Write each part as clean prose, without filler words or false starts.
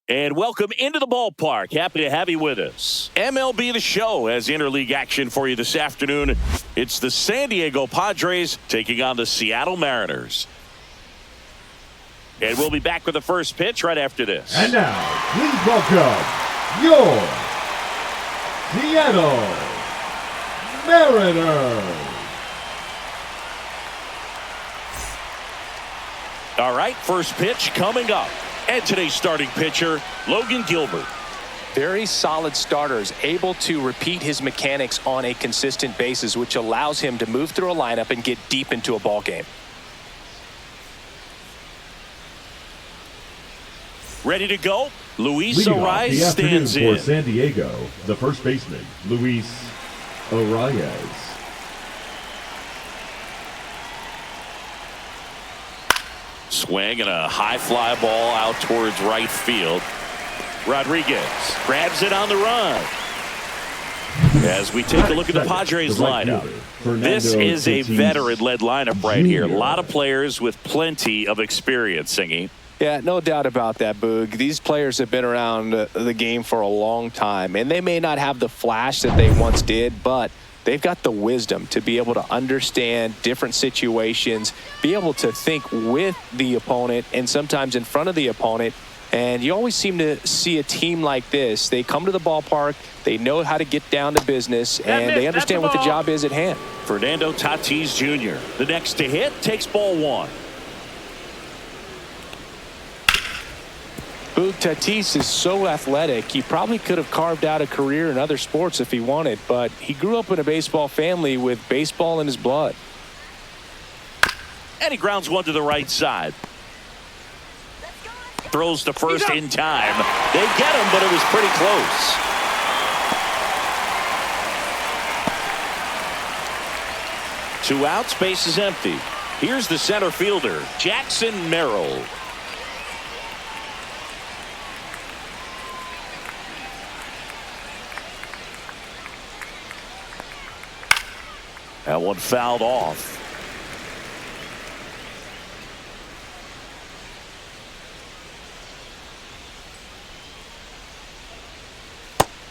And welcome into the ballpark. Happy to have you with us. MLB The Show has interleague action for you this afternoon. It's the San Diego Padres taking on the Seattle Mariners. And we'll be back with the first pitch right after this. And now, please welcome your Seattle Mariners. All right, first pitch coming up. And today's starting pitcher, Logan Gilbert. Very solid starters, able to repeat his mechanics on a consistent basis, which allows him to move through a lineup and get deep into a ball game. Ready to go? Luis Leading off Arias the afternoon stands in. for San Diego, the first baseman, Luis Arias. Swing and a high fly ball out towards right field. Rodriguez grabs it on the run. As we take a look at the Padres lineup, this is a veteran-led lineup right here. A lot of players with plenty of experience, Singy. Yeah, no doubt about that, Boog. These players have been around the game for a long time, and they may not have the flash that they once did, but they've got the wisdom to be able to understand different situations, be able to think with the opponent and sometimes in front of the opponent. And you always seem to see a team like this. They come to the ballpark, they know how to get down to business, and they understand what the job is at hand. Fernando Tatis Jr., the next to hit, takes ball one. Boog, Tatis is so athletic, he probably could have carved out a career in other sports if he wanted, but he grew up in a baseball family with baseball in his blood. And he grounds one to the right side. Throws to first in time. They get him, but it was pretty close. Two outs, base is empty. Here's the center fielder, Jackson Merrill. That one fouled off.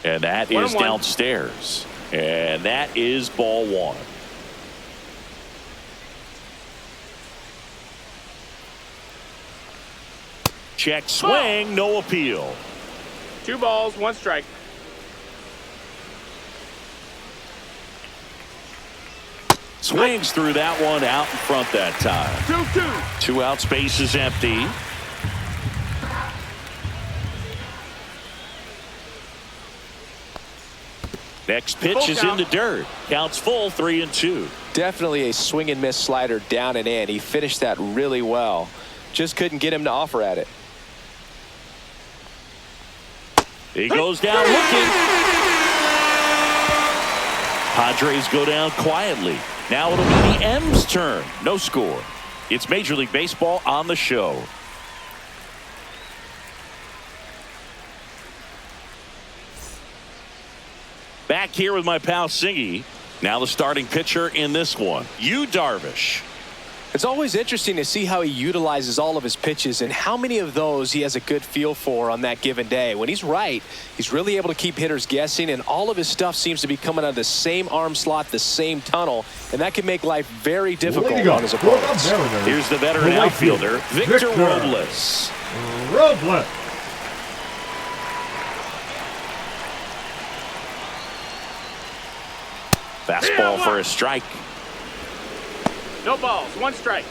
And that is downstairs. And that is ball one. Check swing, no appeal. 2 balls, 1 strike. Swings through that one out in front that time. 2-2. 2 outs, base is empty. Next pitch is in the dirt. Counts full, 3-2. Definitely a swing and miss slider down and in. He finished that really well. Just couldn't get him to offer at it. He goes down looking. Padres go down quietly. Now it'll be the M's turn. No score. It's Major League Baseball on the show. Back here with my pal Singy. Now the starting pitcher in this one, Yu Darvish. It's always interesting to see how he utilizes all of his pitches and how many of those he has a good feel for on that given day. When he's right, he's really able to keep hitters guessing, and all of his stuff seems to be coming out of the same arm slot, the same tunnel, and that can make life very difficult on his opponents. Here's the veteran outfielder, Victor Robles. Fastball for a strike. No balls, 1 strike.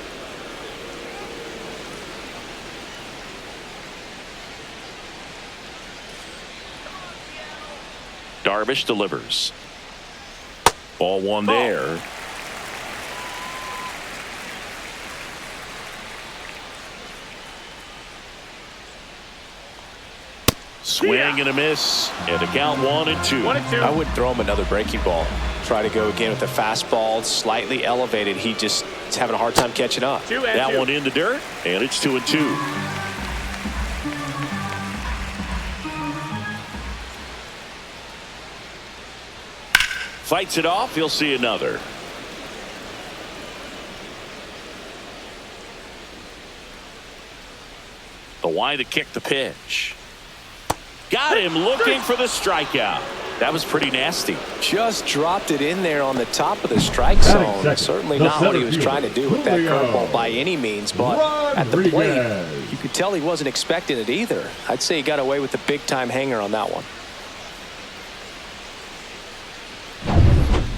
Darvish delivers. Ball one there. Swing and a miss, and a count 1-2. 1-2. I wouldn't throw him another breaking ball. Try to go again with the fastball, slightly elevated. He just is having a hard time catching up. 2-2. That one in the dirt, and it's 2-2. Fights it off. He'll see another. The wind to kick the pitch. Got him looking for the strikeout. That was pretty nasty. Just dropped it in there on the top of the strike zone. Certainly not what he was trying to do with that curveball by any means, but at the plate, you could tell he wasn't expecting it either. I'd say he got away with the big-time hanger on that one.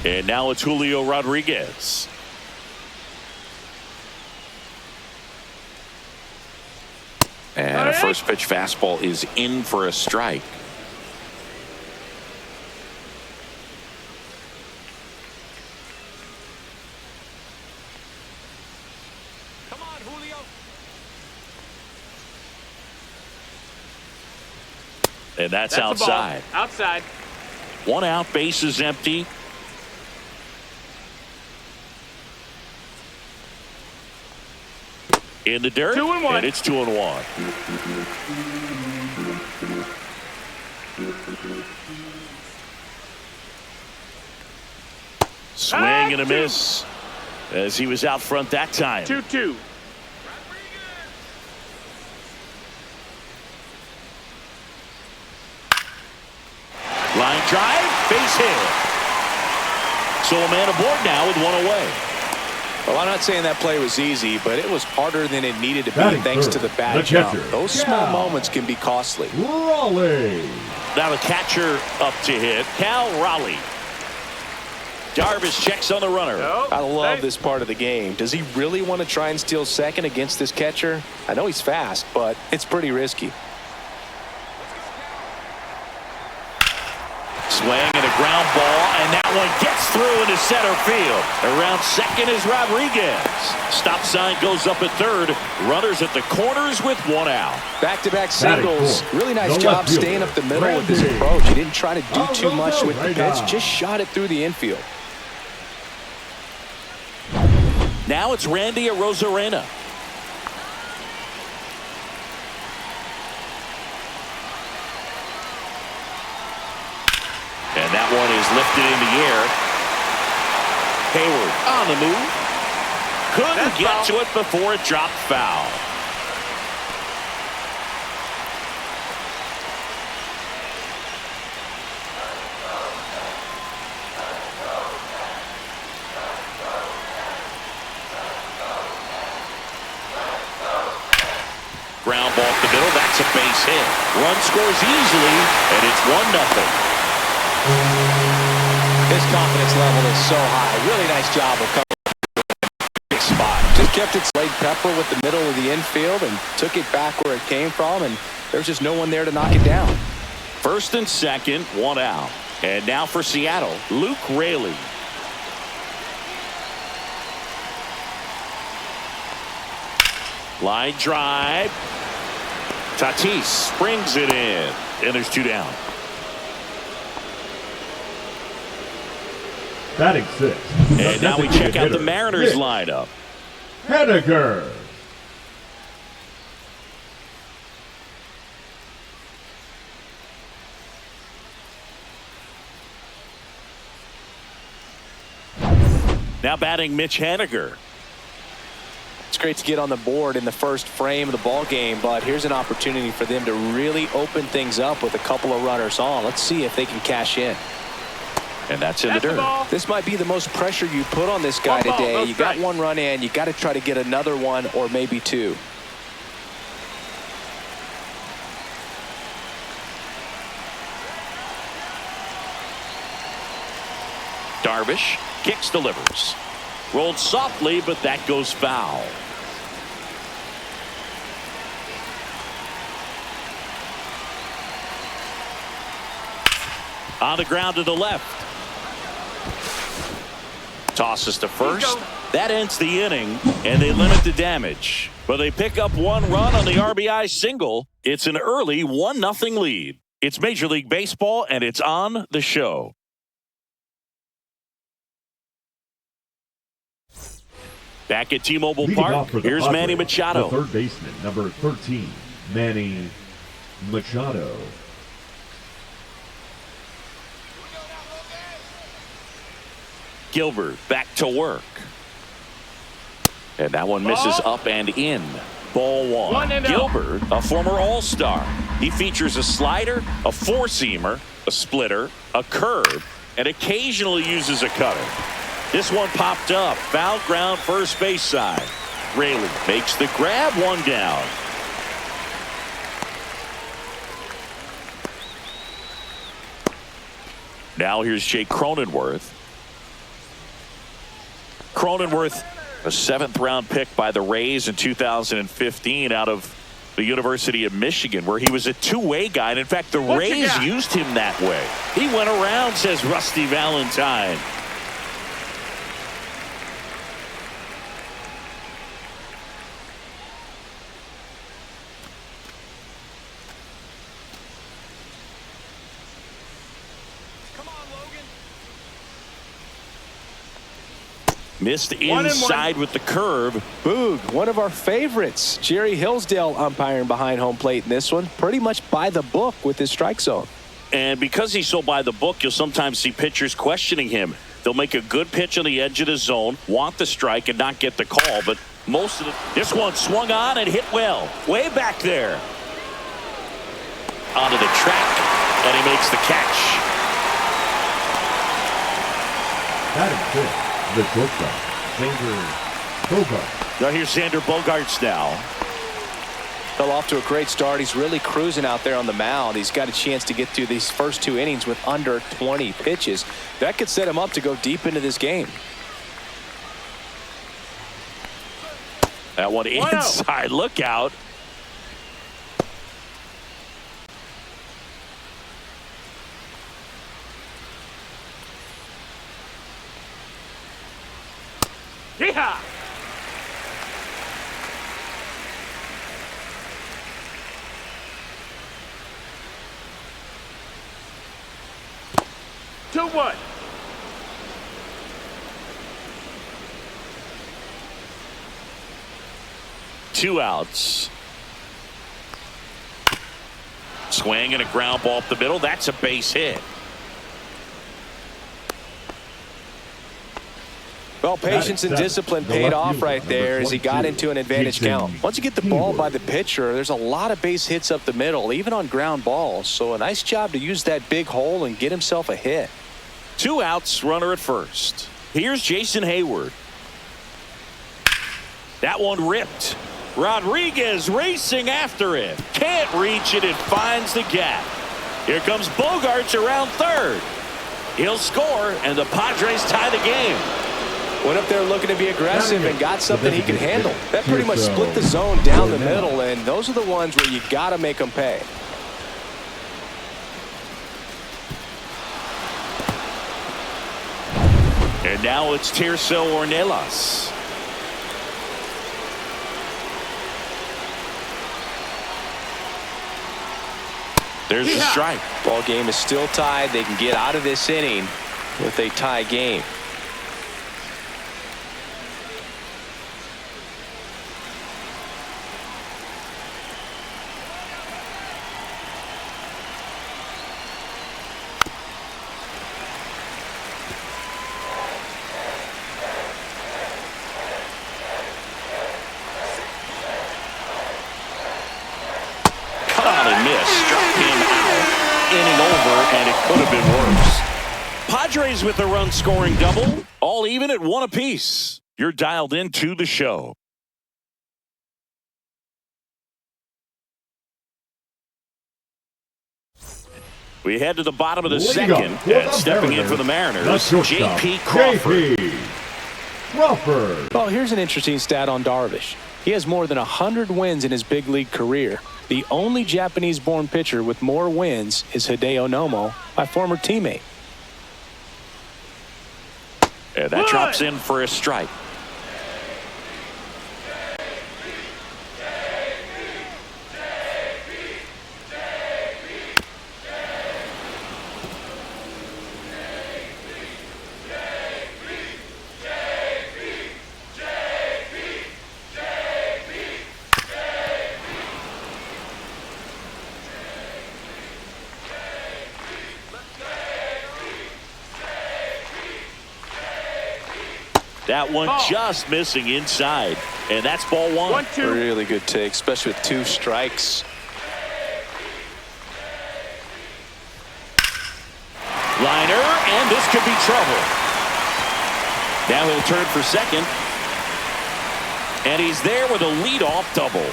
And now it's Julio Rodriguez. And a first pitch fastball is in for a strike. Come on, Julio. And that's outside. Outside. 1 out, base is empty. In the dirt, 2-1. and it's 2-1. Swing and a miss as he was out front that time. 2-2. Line drive, base hit. So a man aboard now with 1 away. Well, I'm not saying that play was easy, but it was harder than it needed to be Batting thanks third, to the bad the jump. catcher, Those small Cal moments can be costly. Raleigh. Now the catcher up to hit, Cal Raleigh. Darvish checks on the runner. No. I love this part of the game. Does he really want to try and steal second against this catcher? I know he's fast, but it's pretty risky. Swing and a ground ball, and that one gets through into center field. Around second is Rodriguez. Stop sign goes up at third. Runners at the corners with 1 out. Back-to-back singles. Really nice The job left fielder, staying up the middle with this Randy. approach. He didn't try to do too much with the pitch. Right. Just shot it through the infield. Now it's Randy Arozarena. And that one is lifted in the air. Hayward on the move. Couldn't get to it before it dropped foul. Ground ball up the middle. That's a base hit. Run scores easily, and it's 1-0. His confidence level is so high. Really nice job of coming to the big spot. Just kept it laid pepper with the middle of the infield and took it back where it came from, and there's just no one there to knock it down. First and second, 1 out. And now for Seattle, Luke Raley. Line drive. Tatis springs it in, and there's 2 down. Batting 6. And now we check out the Mariners lineup. Henniger. Now batting Mitch Haniger. It's great to get on the board in the first frame of the ball game, but here's an opportunity for them to really open things up with a couple of runners on. Let's see if they can cash in. And that's in the dirt. This might be the most pressure you put on this guy today. You got 1 run in. You got to try to get another 1 or maybe 2. Darvish kicks, delivers. Rolled softly, but that goes foul. On the ground to the left. Tosses to first. That ends the inning, and they limit the damage. But they pick up 1 run on the RBI single. It's an early 1-0 lead. It's Major League Baseball, and it's on the show. Back at T-Mobile Park, here's Padres, Manny Machado. The third baseman, number 13, Manny Machado. Gilbert back to work. And that one misses up and in. Ball 1. Gilbert, a former All-Star. He features a slider, a four-seamer, a splitter, a curve, and occasionally uses a cutter. This one popped up. Foul ground, first base side. Raley makes the grab, one down. Now here's Jake Cronenworth. Cronenworth, a seventh-round pick by the Rays in 2015 out of the University of Michigan, where he was a two-way guy. And in fact, the Rays used him that way. He went around, says Rusty Valentine. Missed inside with the curve. Boog, one of our favorites. Jerry Hillsdale umpiring behind home plate in this one. Pretty much by the book with his strike zone. And because he's so by the book, you'll sometimes see pitchers questioning him. They'll make a good pitch on the edge of the zone, want the strike, and not get the call. But most of this one swung on and hit well. Way back there. Onto the track, and he makes the catch. That is good. The shortstop, Xander Bogaerts. Now here's Xander Bogaerts now. Fell off to a great start. He's really cruising out there on the mound. He's got a chance to get through these first two innings with under 20 pitches. That could set him up to go deep into this game. That one inside. Look out. Yeehaw! Two one. Two outs. Swing and a ground ball up the middle. That's a base hit. Well, patience and discipline paid off right there as he got into an advantage count. Once you get the ball by the pitcher, there's a lot of base hits up the middle, even on ground balls. So a nice job to use that big hole and get himself a hit. Two outs, runner at first. Here's Jason Hayward. That one ripped. Rodriguez racing after it. Can't reach it. It finds the gap. Here comes Bogaerts around third. He'll score, and the Padres tie the game. Went up there looking to be aggressive and got something he can handle. That pretty much split the zone down the middle, and those are the ones where you got to make them pay. And now it's Tirso Ornelas. There's the strike. Ball game is still tied. They can get out of this inning with a tie game. Padres with a run-scoring double, all even at one apiece. You're dialed into the show. We head to the bottom of the second, and stepping in for the Mariners, J.P. Crawford. Well, here's an interesting stat on Darvish. He has more than 100 wins in his big league career. The only Japanese-born pitcher with more wins is Hideo Nomo, my former teammate. And that drops in for a strike. That one just missing inside, and that's ball one. Really good take, especially with two strikes. Liner, and this could be trouble. Now he'll turn for second. And he's there with a leadoff double.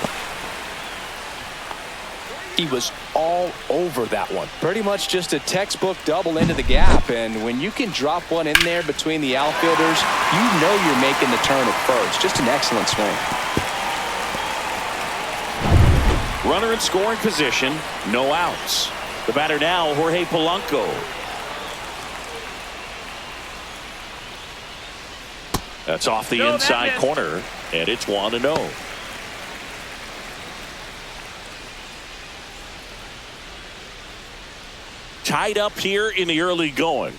He was all over that one. Pretty much just a textbook double into the gap. And when you can drop one in there between the outfielders, you know you're making the turn at first. Just an excellent swing. Runner in scoring position, no outs. The batter now, Jorge Polanco. That's off the inside corner, and it's 1-0. Tied up here in the early going.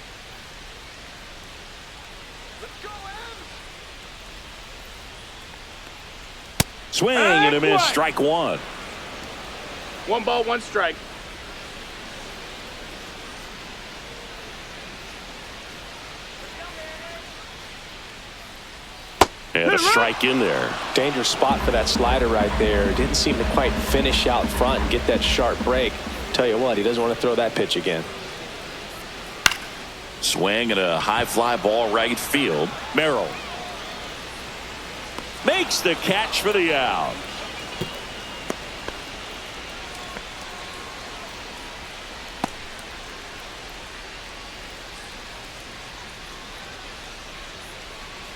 Swing and a miss, strike one. 1 ball, 1 strike. And a strike in there. Dangerous spot for that slider right there. Didn't seem to quite finish out front and get that sharp break. Tell you what, he doesn't want to throw that pitch again. Swing and a high fly ball right field. Merrill makes the catch for the out.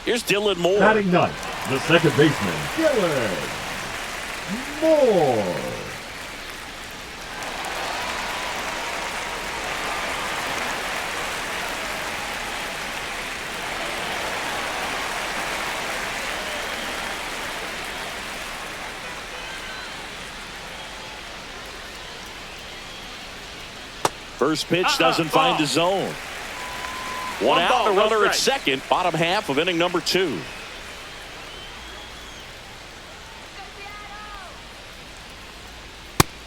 Here's Dylan Moore. Batting ninth, the second baseman, Dylan Moore. First pitch doesn't find the zone. One out, the runner at second, bottom half of inning number 2.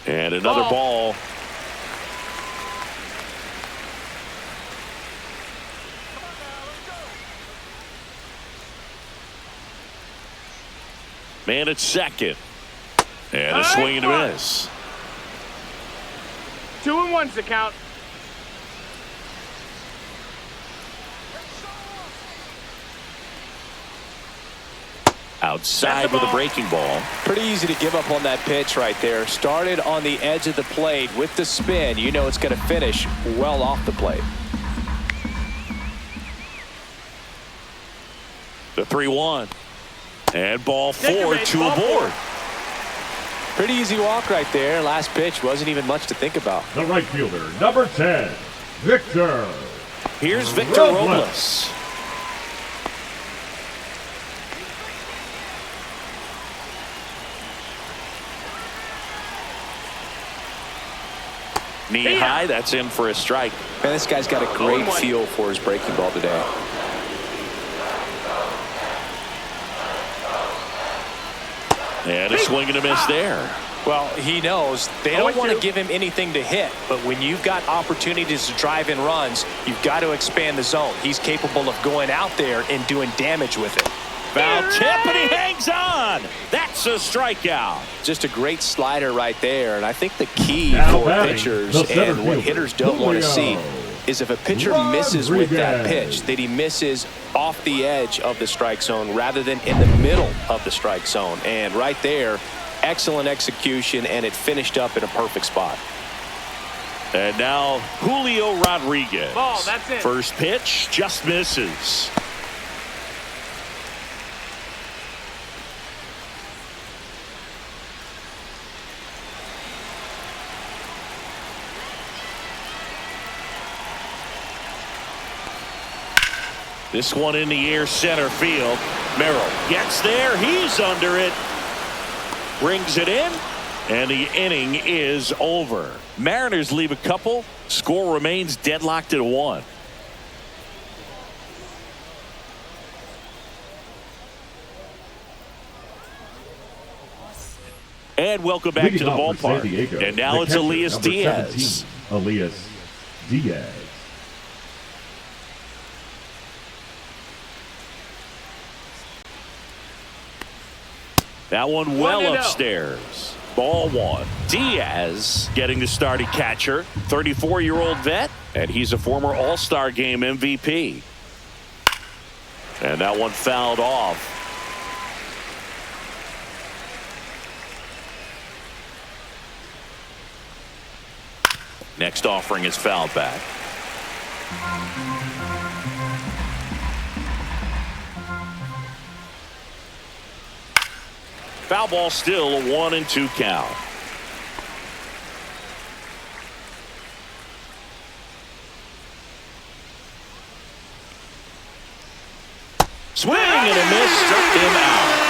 And another ball. Man at second. And a swing and a miss. 2-1's the count. Outside with a breaking ball. Pretty easy to give up on that pitch right there. Started on the edge of the plate with the spin. You know it's going to finish well off the plate. The 3-1. And ball 4, 2 aboard. Pretty easy walk right there. Last pitch wasn't even much to think about. The right fielder, number 10, Victor. Here's Victor Robles. Knee high, that's in for a strike. Man, this guy's got a great feel for his breaking ball today. And a swing and a miss there. Well, he knows they don't want to give him anything to hit, but when you've got opportunities to drive in runs, you've got to expand the zone. He's capable of going out there and doing damage with it. Foul tip, and he hangs on. That's a strikeout. Just a great slider right there, and I think the key for pitchers and what hitters don't want to see is if a pitcher misses with that pitch, that he misses off the edge of the strike zone rather than in the middle of the strike zone. And right there, excellent execution, and it finished up in a perfect spot. And now Julio Rodriguez. Ball, that's it. First pitch just misses. This one in the air, center field. Merrill gets there. He's under it. Brings it in. And the inning is over. Mariners leave a couple. Score remains deadlocked at 1. And welcome back to the ballpark. And now it's Elias Diaz. Elias Diaz. That one well upstairs. Ball 1. Diaz getting the start at catcher. 34-year-old vet And he's a former All-Star Game MVP. And that one fouled off. Next offering is fouled back. Foul ball, still a 1-2 count. Swing and a miss, struck him out.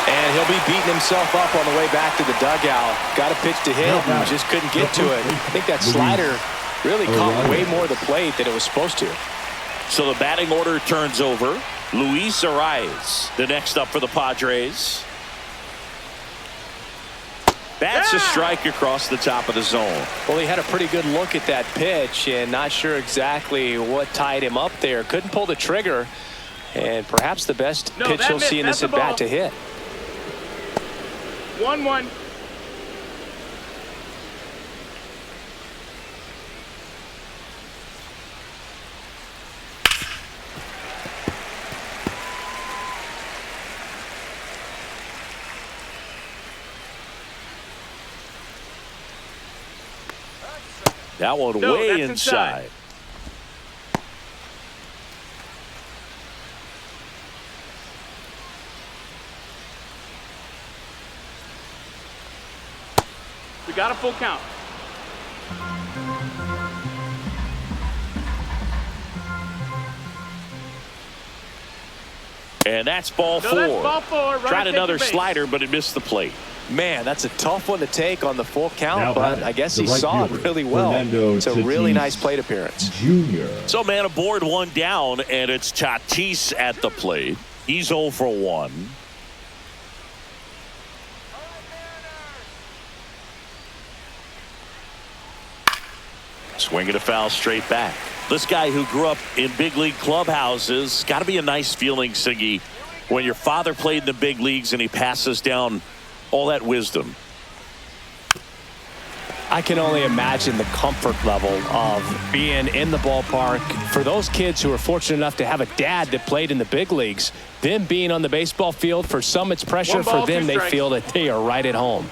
And he'll be beating himself up on the way back to the dugout. Got a pitch to hit and just couldn't get to it. I think that slider really caught way more of the plate than it was supposed to. So the batting order turns over. Luis Arias, the next up for the Padres. That's a strike across the top of the zone. Well, he had a pretty good look at that pitch and not sure exactly what tied him up there. Couldn't pull the trigger. And perhaps the best pitch he'll see in this at bat to hit. 1-1. That one way inside. We got a full count. And that's ball four. That's ball four. Tried another slider, but it missed the plate. Man, that's a tough one to take on the full count, Now but I guess he saw it really well. It's a really nice plate appearance. Junior. So, man, aboard, one down, and it's Tatis at the plate. He's 0 for 1. Swing and a foul straight back. This guy who grew up in big league clubhouses, got to be a nice feeling, Siggy, when your father played in the big leagues and he passes down all that wisdom. I can only imagine the comfort level of being in the ballpark. For those kids who are fortunate enough to have a dad that played in the big leagues, them being on the baseball field, for some it's pressure. For them, they feel that they are right at home.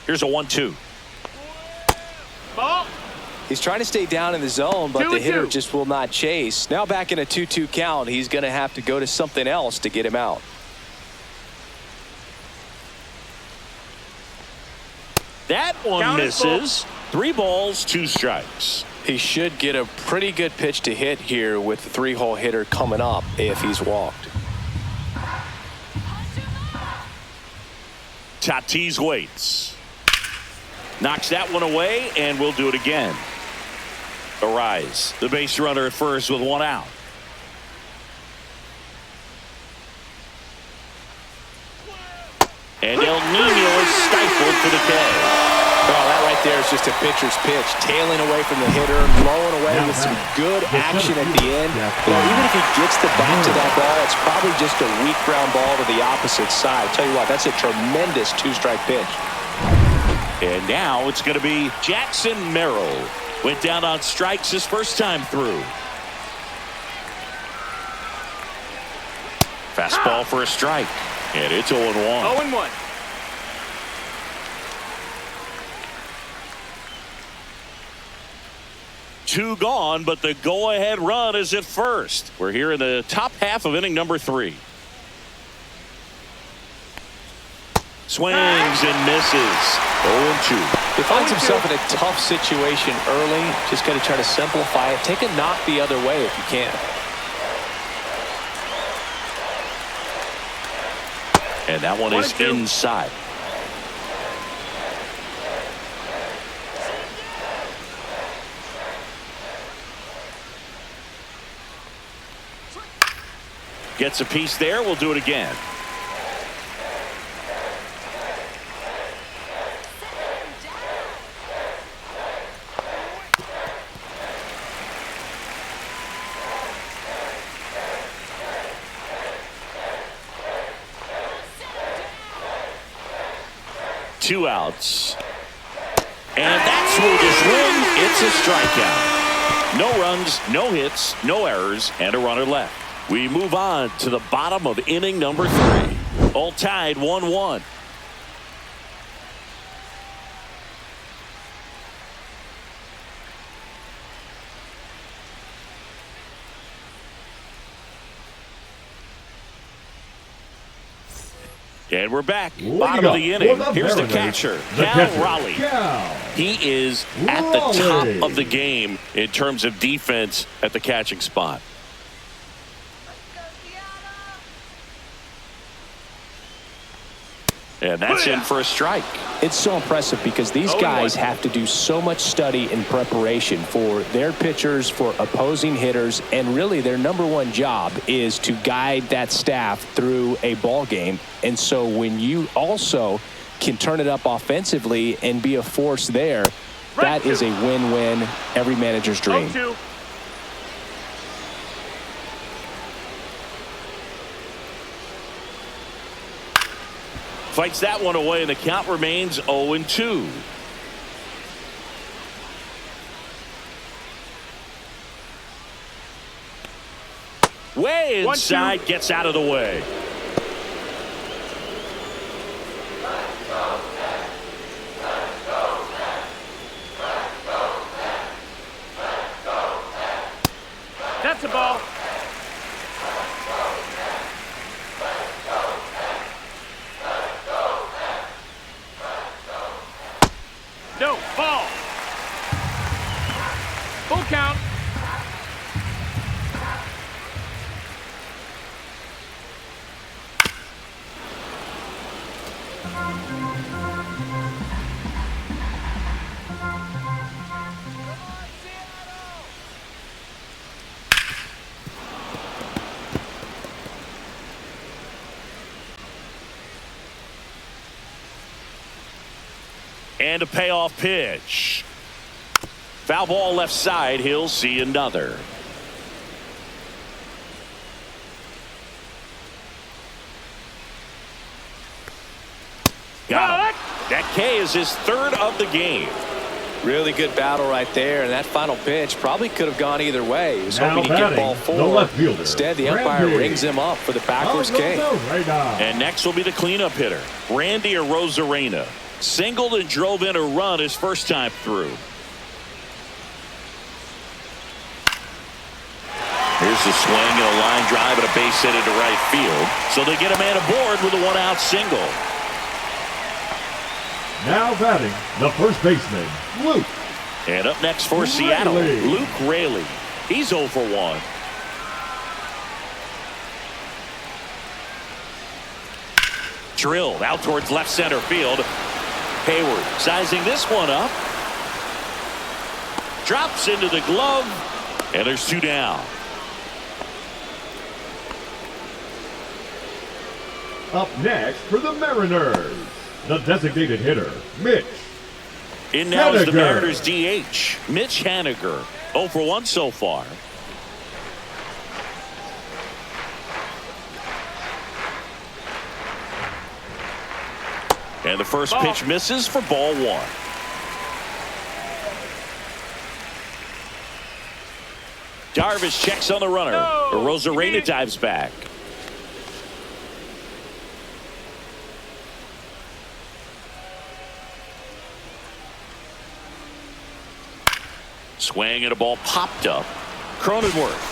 Here's a 1-2. Ball. He's trying to stay down in the zone, but the hitter just will not chase. Now back in a 2-2 count, he's going to have to go to something else to get him out. That one misses. 3 balls, 2 strikes. He should get a pretty good pitch to hit here with the 3-hole hitter coming up if he's walked. Tatis waits. Knocks that one away, and we'll do it again. Arise, the base runner at first with 1 out. And El Nino is stifled for the K. Well, that right there is just a pitcher's pitch, tailing away from the hitter, blowing away with some good action at the end. You know, even if he gets the bat to that ball, it's probably just a weak ground ball to the opposite side. I'll tell you what, that's a tremendous 2-strike pitch. And now it's going to be Jackson Merrill. Went down on strikes his first time through. Fastball for a strike. And it's 0-1. 0-1. Two gone, but the go-ahead run is at first. We're here in the top half of inning number 3. Swings and misses. 0-2. He finds himself in a tough situation early. Just got to try to simplify it. Take a knock the other way if you can. And that one is inside. Gets a piece there. We'll do it again. 2 outs. And that's where this win. It's a strikeout. No runs, no hits, no errors, and a runner left. We move on to the bottom of inning number 3. All tied 1-1. And we're back. Bottom of the inning. Here's the catcher, Cal Raleigh. He is at the top of the game in terms of defense at the catching spot. And that's in for a strike. It's so impressive because these guys have to do so much study and preparation for their pitchers, for opposing hitters, and really their number one job is to guide that staff through a ball game. And so when you also can turn it up offensively and be a force there, that is a win-win, every manager's dream. Fights that one away, and the count remains 0-2. Way inside, gets out of the way. That's a ball. No, ball. Full count. And a payoff pitch. Foul ball left side. He'll see another. Got him. That K is his 3rd of the game. Really good battle right there, and that final pitch probably could have gone either way. He was hoping to get ball 4. Instead, the umpire rings him up for the backwards K. And next will be the cleanup hitter, Randy Arozarena. Singled and drove in a run his first time through. Here's the swing and a line drive and a base hit into right field. So they get a man aboard with a 1-out single. Now batting, the first baseman, Luke. And up next for Seattle, Luke Raley. He's 0 for 1. Drilled out towards left center field. Hayward sizing this one up. Drops into the glove. And there's 2 down. Up next for the Mariners, the designated hitter, Mitch. In now is the Mariners DH, Mitch Haniger. 0 for 1 so far. And the first pitch misses for ball 1. Darvish checks on the runner. Arozarena dives back. Swing and a ball popped up. Cronenworth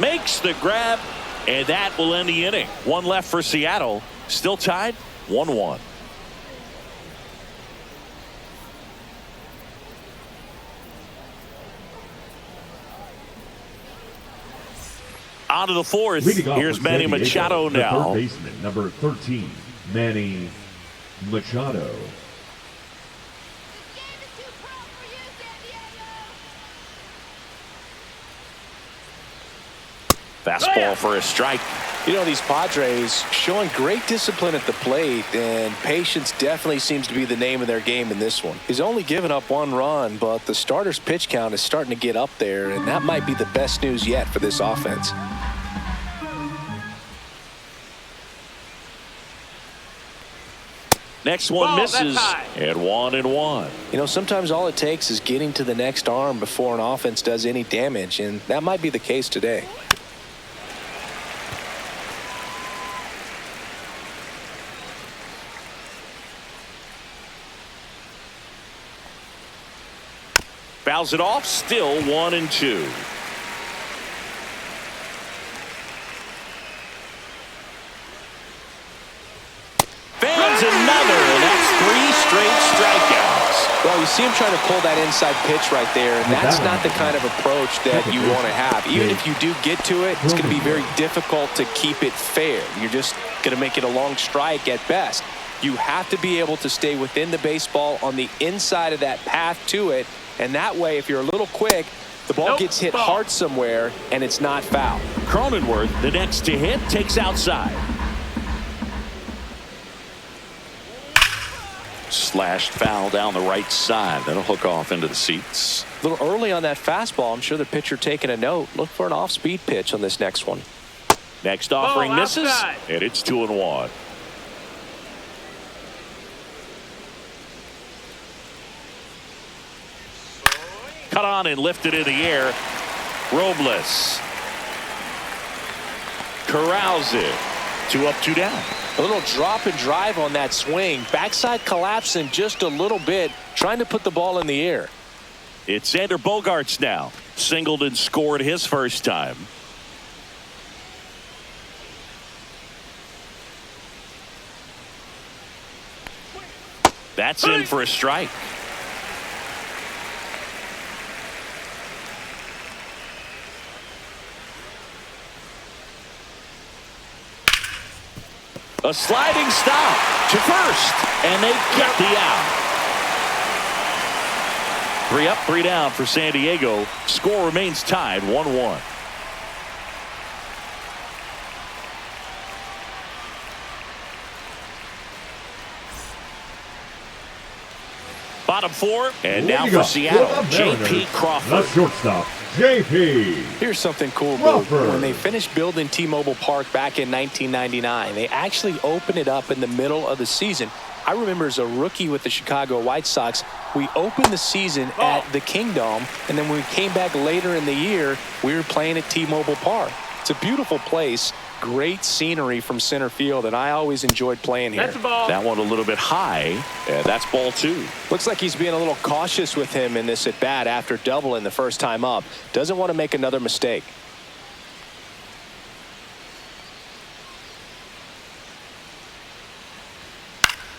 makes the grab, and that will end the inning. 1 left for Seattle. Still tied 1-1. On to the 4th. Here's Manny Machado now. Third baseman, number 13, Manny Machado. Fastball for a strike. You know, these Padres showing great discipline at the plate, and patience definitely seems to be the name of their game in this one. He's only given up 1 run, but the starter's pitch count is starting to get up there, and that might be the best news yet for this offense. Next one Ball, that's misses high. at 1-1. You know, sometimes all it takes is getting to the next arm before an offense does any damage, and that might be the case today. Fouls it off, still 1-2. Fans another, and that's 3 straight strikeouts. Well, you see him trying to pull that inside pitch right there, and that's not the kind of approach that you want to have. Even if you do get to it, it's going to be very difficult to keep it fair. You're just going to make it a long strike at best. You have to be able to stay within the baseball on the inside of that path to it, and that way, if you're a little quick, the ball gets hit hard somewhere, and it's not foul. Cronenworth, the next to hit, takes outside. Slashed foul down the right side. That'll hook off into the seats. A little early on that fastball. I'm sure the pitcher taking a note. Look for an off-speed pitch on this next one. Next offering misses, outside. and it's 2-1. Cut on and lifted in the air. Robles corrals it. 2 up, 2 down. A little drop and drive on that swing. Backside collapsing just a little bit, trying to put the ball in the air. It's Xander Bogaerts now. Singled and scored his first time. That's in for a strike. A sliding stop to first, and they get the out. 3 up, 3 down for San Diego. Score remains tied 1-1. Bottom 4, and now for Seattle, J.P. Crawford. The shortstop, J.P. Here's something cool, Boo. Crawford. When they finished building T-Mobile Park back in 1999, they actually opened it up in the middle of the season. I remember as a rookie with the Chicago White Sox, we opened the season at the Kingdome, and then when we came back later in the year, we were playing at T-Mobile Park. It's a beautiful place, great scenery from center field, and I always enjoyed playing here. That's a ball. That one a little bit high, and that's ball 2. Looks like he's being a little cautious with him in this at-bat after doubling the first time up. Doesn't want to make another mistake.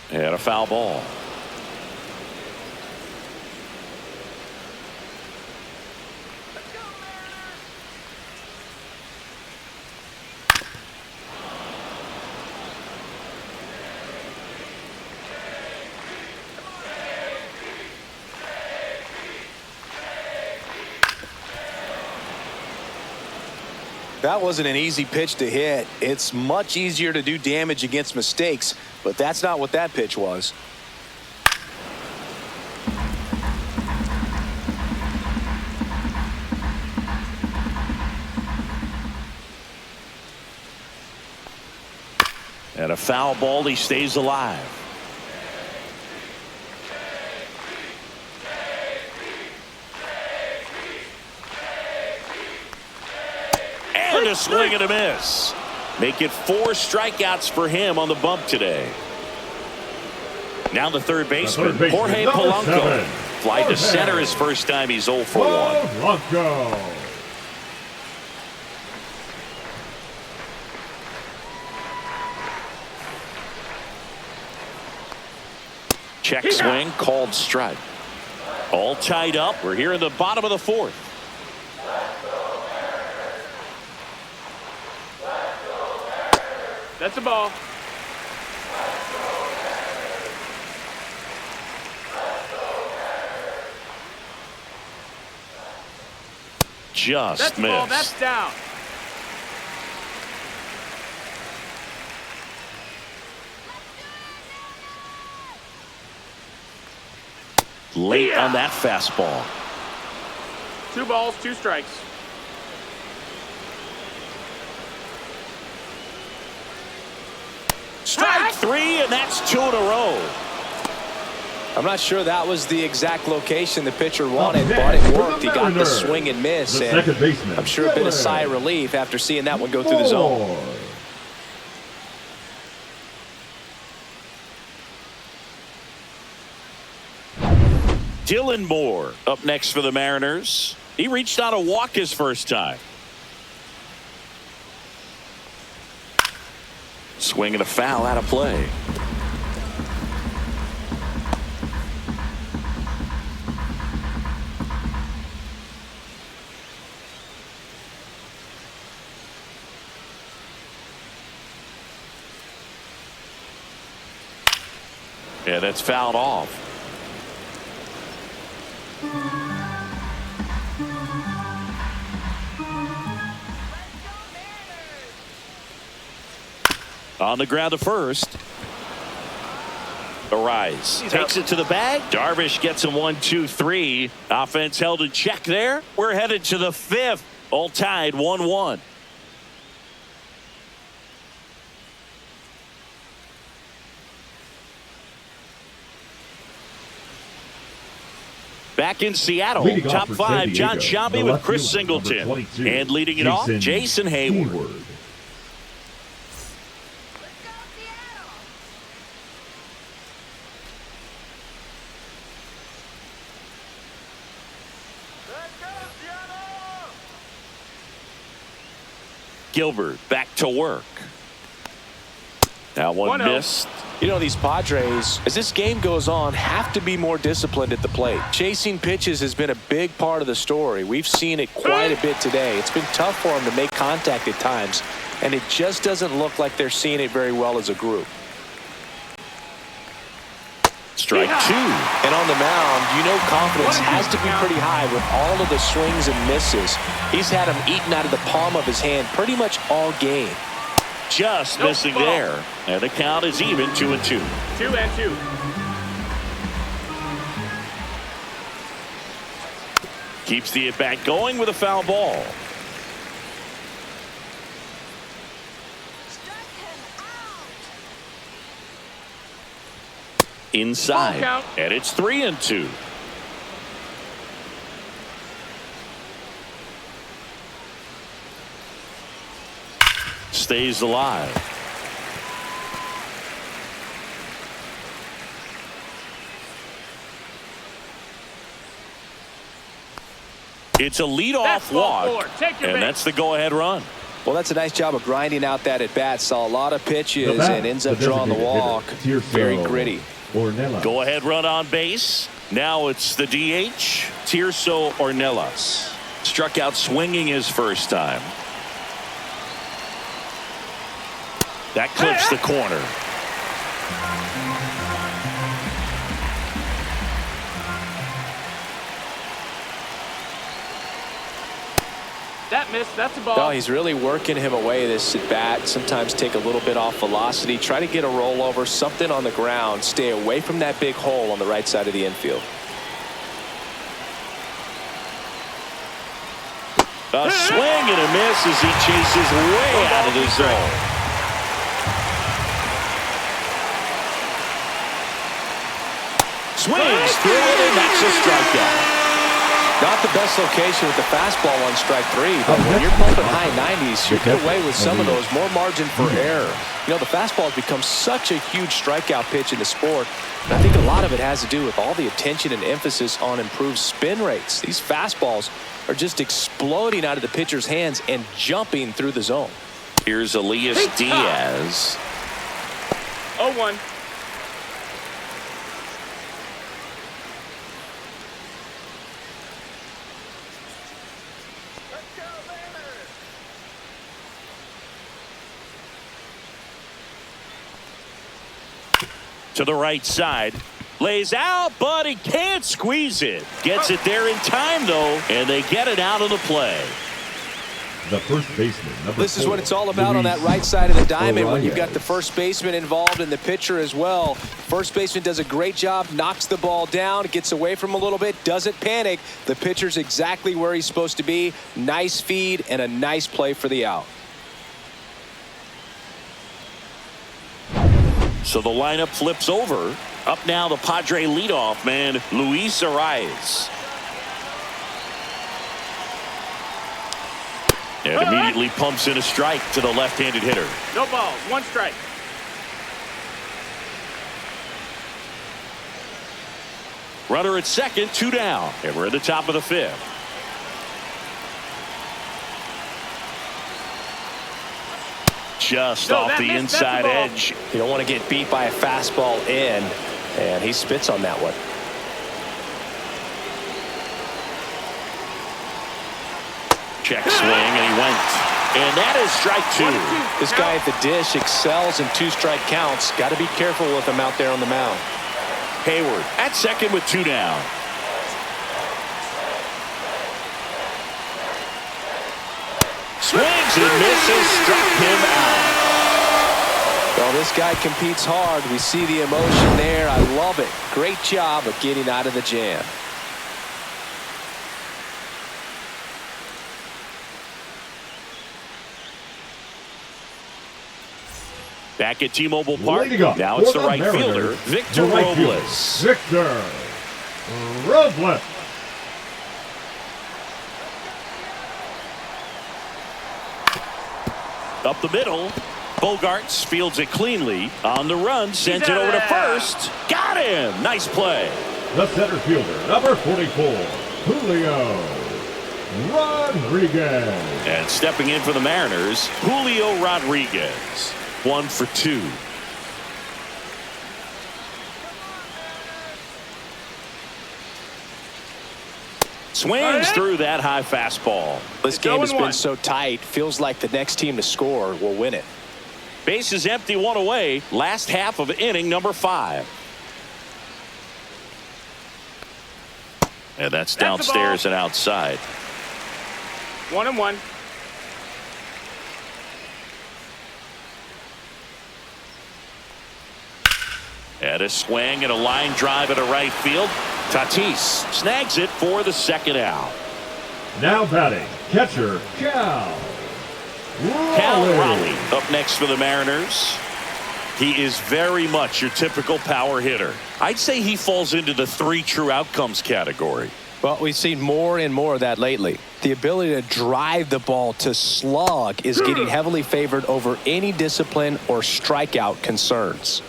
And a foul ball. That wasn't an easy pitch to hit. It's much easier to do damage against mistakes, but that's not what that pitch was. And a foul ball, he stays alive. And a swing and a miss. Make it 4 strikeouts for him on the bump today. Now the third baseman, Jorge Polanco. 7. Fly to center his first time. He's 0 for 1. Polanco. Check swing, called strike. All tied up. We're here in the bottom of the 4th. That's a ball. Just That's missed. ball. That's down. Late on that fastball. 2 balls, 2 strikes. Strike three, and that's 2 in a row. I'm not sure that was the exact location the pitcher wanted, but it worked. He got the swing and miss, and I'm sure a bit of sigh of relief after seeing that one go through the zone. Dylan Moore up next for the Mariners. He reached out a walk his first time. Swing and a foul out of play. Yeah, that's fouled off. On the ground to first. Arise takes it to the bag. Darvish gets him 1, 2, 3. Offense held in check there. We're headed to the 5th. All tied 1-1. Back in Seattle, top 5, John Shambi with Chris Singleton. And leading it off, Jason Hayward. Gilbert back to work. That one missed. You know, these Padres, as this game goes on, have to be more disciplined at the plate. Chasing pitches has been a big part of the story. We've seen it quite a bit today. It's been tough for them to make contact at times, and it just doesn't look like they're seeing it very well as a group. Strike 2. And on the mound, you know confidence has to be pretty high with all of the swings and misses. He's had them eaten out of the palm of his hand pretty much all game. Just missing there. And the count is even, 2-2. 2-2. Keeps the at-bat going with a foul ball. Inside, and it's 3-2. Stays alive. It's a leadoff walk, and that's the go-ahead run. Well, that's a nice job of grinding out that at-bat. Saw a lot of pitches and ends up drawing the walk. Very gritty. Go-ahead run on base. Now it's the DH, Tirso Ornelas. Struck out swinging his first time. That clips the corner. That missed. That's a ball. No, he's really working him away this at bat. Sometimes take a little bit off velocity. Try to get a rollover, something on the ground. Stay away from that big hole on the right side of the infield. A swing and a miss as he chases way out of the zone. Swings through it, and that's a strikeout. Not the best location with the fastball on strike 3, but when you're pumping high 90s, you get away with some of those. More margin for error. You know, the fastball has become such a huge strikeout pitch in the sport. And I think a lot of it has to do with all the attention and emphasis on improved spin rates. These fastballs are just exploding out of the pitcher's hands and jumping through the zone. Here's Elias Diaz. 0-1. To the right side. Lays out, but he can't squeeze it. Gets it there in time, though, and they get it out of the play. The first baseman, this is what it's all about on that right side of the diamond when you've got the first baseman involved and the pitcher as well. First baseman does a great job, knocks the ball down, gets away from him a little bit, doesn't panic. The pitcher's exactly where he's supposed to be. Nice feed and a nice play for the out. So the lineup flips over. Up now, the Padre leadoff man, Luis Arias. And immediately pumps in a strike to the left-handed hitter. No balls, 1 strike. Runner at second, 2 down. And we're at the top of the 5th. Just off the inside edge. You don't want to get beat by a fastball in, and he spits on that one. Check swing, and he went. And that is strike 2. This guy at the dish excels in 2-strike counts. Got to be careful with him out there on the mound. Hayward at second with 2 down. Swings and misses, struck him out. Well, this guy competes hard. We see the emotion there. I love it. Great job of getting out of the jam. Back at T-Mobile Park. Now it's it's the right fielder, Victor Robles. Victor Robles. Up the middle. Bogarts fields it cleanly. On the run, sends it over to first. Got him. Nice play. The center fielder, number 44, Julio Rodriguez. And stepping in for the Mariners, Julio Rodriguez. 1 for 2. Swings through that high fastball. This game has been so tight. Feels like the next team to score will win it. Base is empty, 1 away. Last half of inning number 5. And that's downstairs and outside. 1-1. And a swing and a line drive into right field. Tatis snags it for the 2nd out. Now batting, catcher Cal Raleigh up next for the Mariners. He is very much your typical power hitter. I'd say he falls into the 3 true outcomes category. Well, we've seen more and more of that lately. The ability to drive the ball to slug is getting heavily favored over any discipline or strikeout concerns.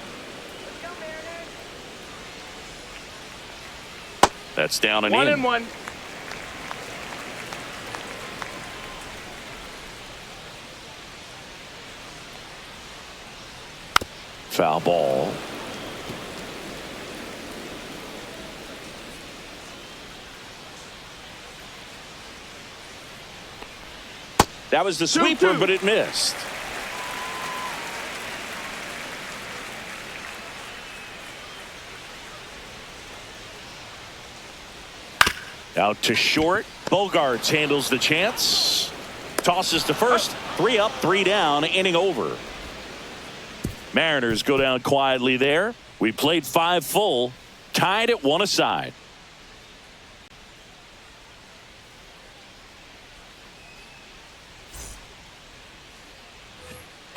That's down and in. 1-1. Foul ball. That was the sweeper, but it missed. Out to short. Bogarts handles the chance. Tosses to first. 3 up, 3 down. Inning over. Mariners go down quietly there. We played 5 full. Tied at 1 aside.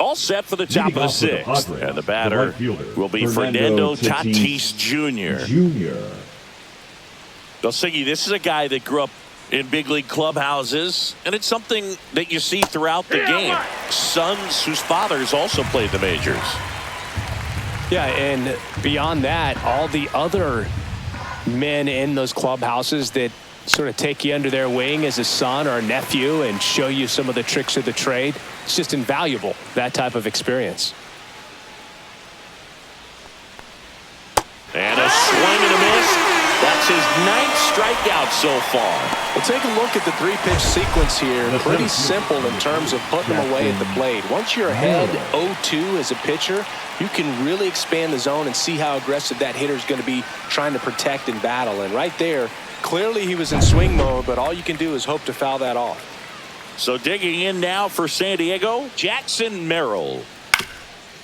All set for the top of the 6th. And the batter will be Fernando Tatis Jr. Siggy, this is a guy that grew up in big league clubhouses, and it's something that you see throughout the game. Sons whose fathers also played the majors. Yeah, and beyond that, all the other men in those clubhouses that sort of take you under their wing as a son or a nephew and show you some of the tricks of the trade. It's just invaluable, that type of experience. And a swing and a miss. That's his 9th strikeout so far. Well, take a look at the 3-pitch sequence here. Pretty simple in terms of putting them away at the plate. Once you're ahead 0-2 as a pitcher, you can really expand the zone and see how aggressive that hitter is going to be trying to protect and battle. And right there, clearly he was in swing mode, but all you can do is hope to foul that off. So digging in now for San Diego, Jackson Merrill.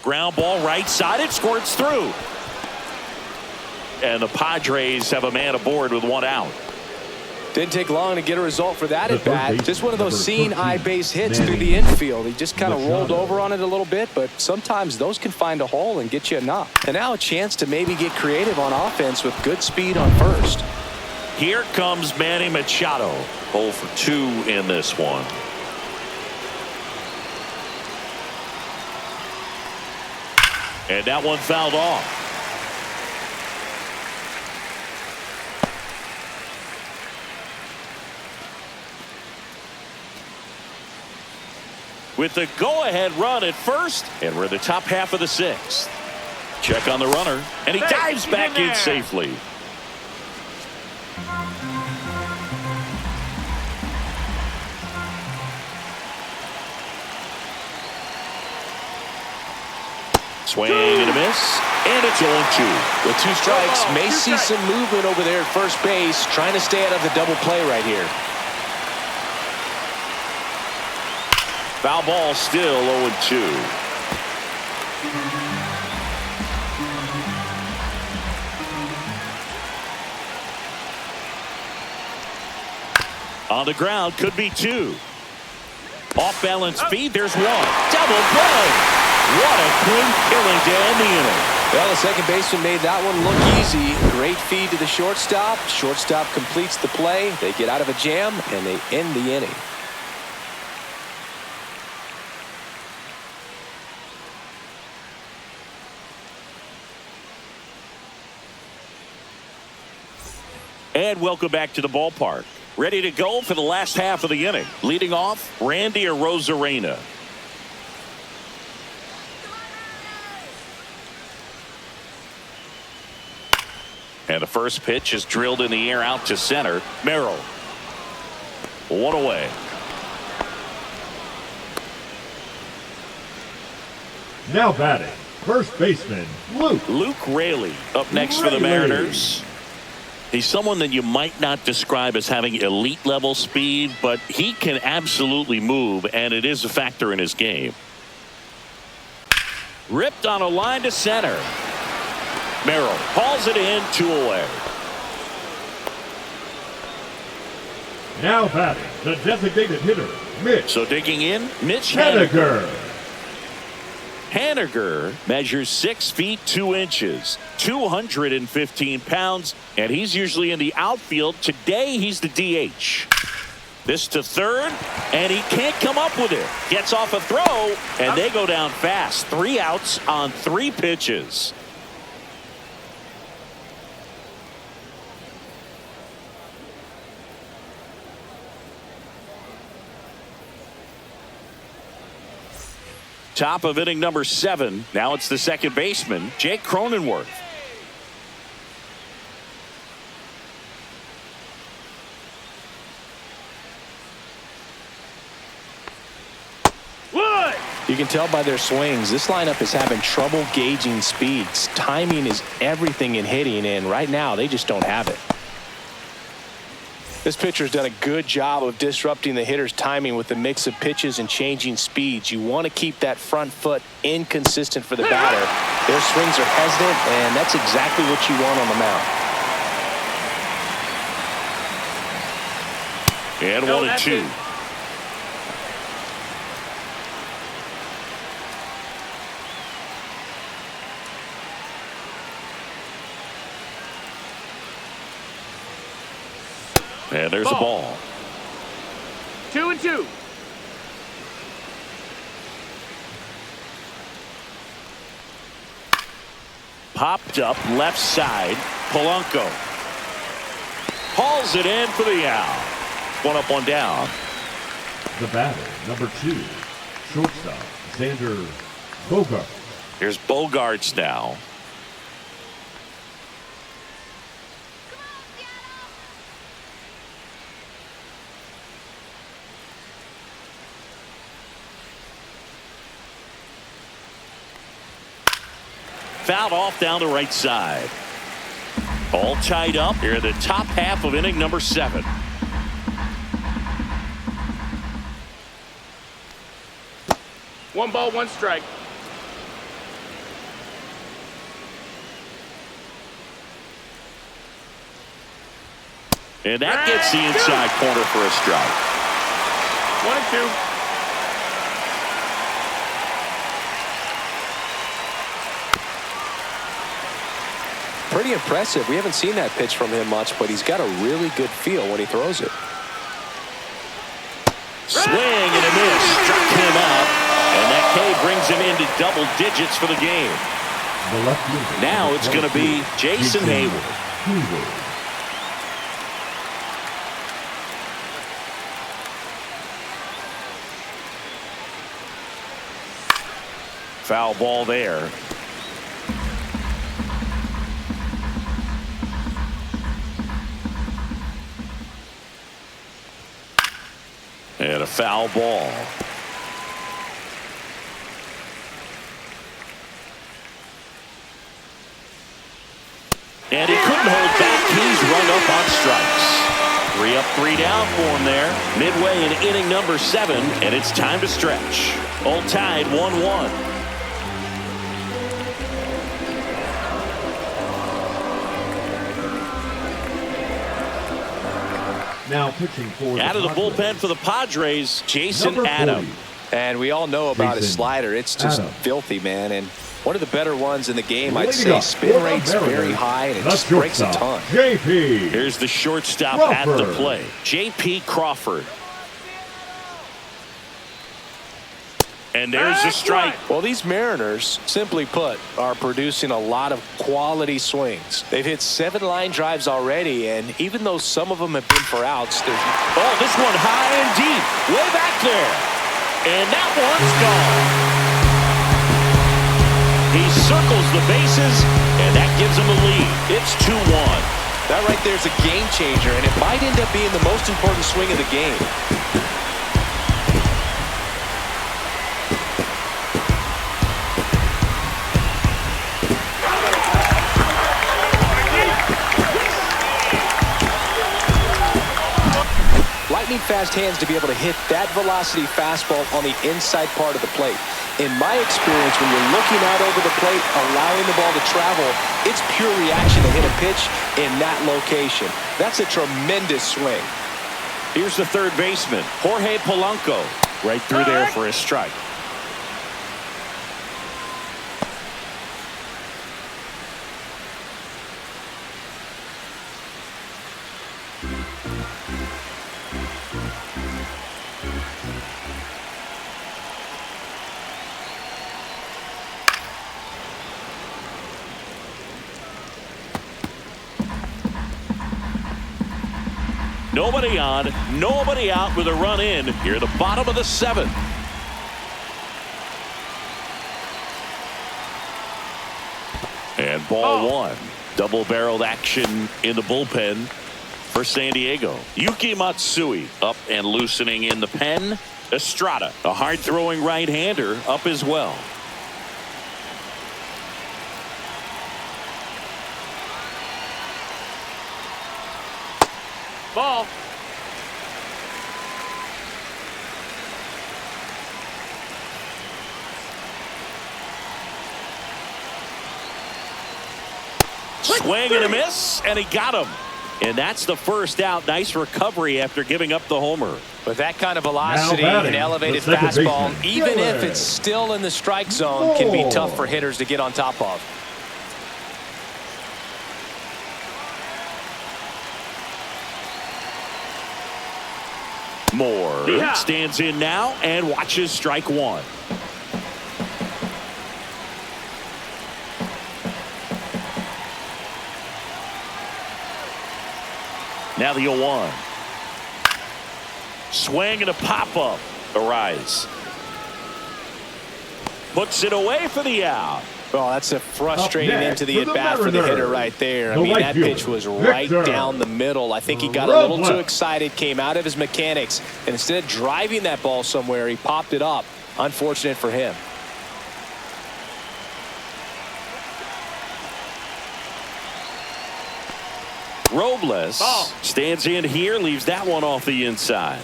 Ground ball right side. It squirts through. And the Padres have a man aboard with 1 out. Didn't take long to get a result for that The at bat. third Just one of those baseman, seeing number eye 13, base hits MADDEN through the infield. He just kind of The rolled Show. over on it a little bit, but sometimes those can find a hole and get you a knock. And now a chance to maybe get creative on offense with good speed on first. Here comes Manny Machado. 0 for 2 in this one. And that one fouled off. With the go-ahead run at first, and we're in the top half of the 6th. Check on the runner, and he dives back in safely. Swing and a miss, and it's 0-2. With 2 strikes, may see some movement over there at first base, trying to stay out of the double play right here. Foul ball, still 0-2. On the ground, could be 2. Off balance feed, there's 1. Double play. What a clean killing to end the inning. Well, the second baseman made that one look easy. Great feed to the shortstop. Shortstop completes the play. They get out of a jam, and they end the inning. And welcome back to the ballpark. Ready to go for the last half of the inning. Leading off, Randy Arozarena. And the first pitch is drilled in the air out to center. Merrill. 1 away. Now batting, first baseman, Luke. Luke Raley up next for the Mariners. He's someone that you might not describe as having elite level speed, but he can absolutely move, and it is a factor in his game. Ripped on a line to center. Merrill hauls it in, 2 away. Now batting, the designated hitter, Mitch. So digging in, Mitch Haniger. Haniger measures 6 feet 2 inches, 215 pounds, and he's usually in the outfield. Today he's the DH. This to third, and he can't come up with it. Gets off a throw, and they go down fast. 3 outs on 3 pitches. Top of inning number 7. Now it's the second baseman, Jake Cronenworth. Wood! You can tell by their swings, this lineup is having trouble gauging speeds. Timing is everything in hitting, and right now they just don't have it. This pitcher's done a good job of disrupting the hitter's timing with the mix of pitches and changing speeds. You want to keep that front foot inconsistent for the batter. Their swings are hesitant, and that's exactly what you want on the mound. And 1-2. And there's a ball. 2-2. Popped up left side. Polanco hauls it in for the out. 1 up, 1 down. The batter, number 2, shortstop, Xander Bogart. Here's Bogarts now. Fouled off down the right side. All tied up here in the top half of inning number 7. One ball, 1 strike. And that gets the inside corner for a strike. 1-2. Pretty impressive. We haven't seen that pitch from him much, but he's got a really good feel when he throws it. Swing and a miss. Struck him out. And that K brings him into double digits for the game. Now it's going to be Jason Hayward. Foul ball there. And a foul ball. And he couldn't hold back. He's rung up on strikes. 3 up, 3 down for him there. Midway in inning number 7, and it's time to stretch. All tied 1-1. Now pitching for out of the bullpen for the Padres, Jason Adams. And we all know about his slider. It's just filthy, man. And one of the better ones in the game, I'd say. Spin rate's very high, and it just breaks a ton. JP. Here's the shortstop at the plate, J.P. Crawford. And there's the strike. Well, these Mariners, simply put, are producing a lot of quality swings. They've hit 7 line drives already, and even though some of them have been for outs, there's... Oh, this one high and deep, way back there. And that one's gone. He circles the bases, and that gives him a lead. It's 2-1. That right there is a game changer, and it might end up being the most important swing of the game. Lightning fast hands to be able to hit that velocity fastball on the inside part of the plate. In my experience, when you're looking out over the plate, allowing the ball to travel, it's pure reaction to hit a pitch in that location. That's a tremendous swing. Here's the third baseman, Jorge Polanco, right through there for a strike. Nobody on, nobody out with a run in here at the bottom of the 7th. And ball 1. Double-barreled action in the bullpen for San Diego. Yuki Matsui up and loosening in the pen. Estrada, a hard-throwing right-hander, up as well. Ball. Swing and a miss, and he got him. And that's the first out. Nice recovery after giving up the homer. With that kind of velocity and elevated fastball, even if it's still in the strike zone, can be tough for hitters to get on top of. Moore stands in now and watches strike 1. Now the 0-1. Swing and a pop-up. A rise. Puts it away for the out. Well, that's a frustrating into the at-bat for the hitter right there. I mean, that pitch was right down the middle. I think he got a little too excited, came out of his mechanics, and instead of driving that ball somewhere, he popped it up. Unfortunate for him. Robles stands in here, leaves that one off the inside.